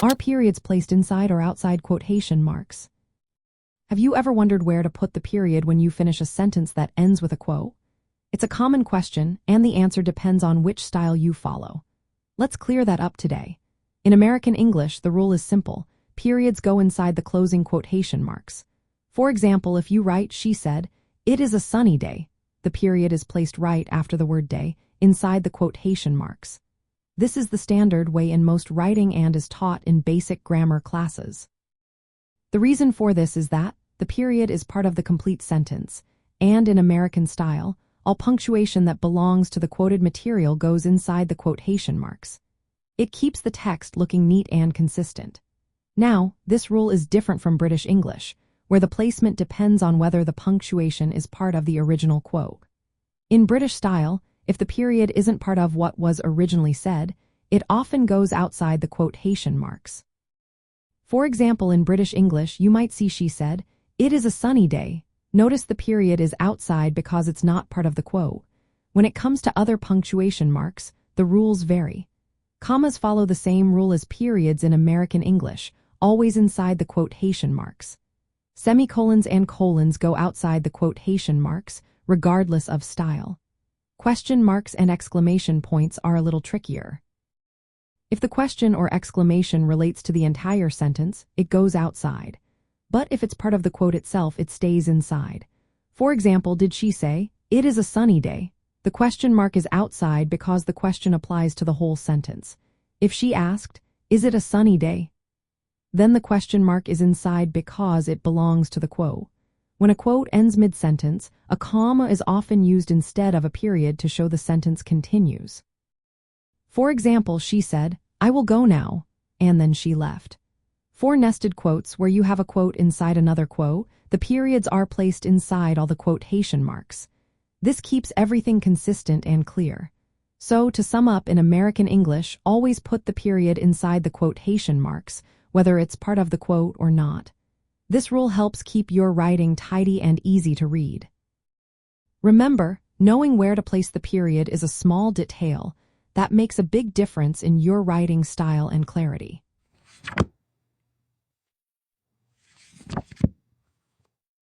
Are periods placed inside or outside quotation marks? Have you ever wondered where to put the period when you finish a sentence that ends with a quote? It's a common question, and the answer depends on which style you follow. Let's clear that up today. In American English, the rule is simple. Periods go inside the closing quotation marks. For example, if you write, "She said, it is a sunny day," the period is placed right after the word day, inside the quotation marks. This is the standard way in most writing and is taught in basic grammar classes. The reason for this is that the period is part of the complete sentence, and in American style, all punctuation that belongs to the quoted material goes inside the quotation marks. It keeps the text looking neat and consistent. Now, this rule is different from British English, where the placement depends on whether the punctuation is part of the original quote. In British style, if the period isn't part of what was originally said, it often goes outside the quotation marks. For example, in British English, you might see "She said, it is a sunny day." Notice the period is outside because it's not part of the quote. When it comes to other punctuation marks, the rules vary. Commas follow the same rule as periods in American English, always inside the quotation marks. Semicolons and colons go outside the quotation marks, regardless of style. Question marks and exclamation points are a little trickier. If the question or exclamation relates to the entire sentence, it goes outside. But if it's part of the quote itself, it stays inside. For example, did she say, "It is a sunny day"? The question mark is outside because the question applies to the whole sentence. If she asked, "Is it a sunny day?" then the question mark is inside because it belongs to the quote. When a quote ends mid-sentence, a comma is often used instead of a period to show the sentence continues. For example, she said, "I will go now," and then she left. For nested quotes where you have a quote inside another quote, the periods are placed inside all the quotation marks. This keeps everything consistent and clear. So, to sum up, in American English, always put the period inside the quotation marks, whether it's part of the quote or not. This rule helps keep your writing tidy and easy to read. Remember, knowing where to place the period is a small detail that makes a big difference in your writing style and clarity.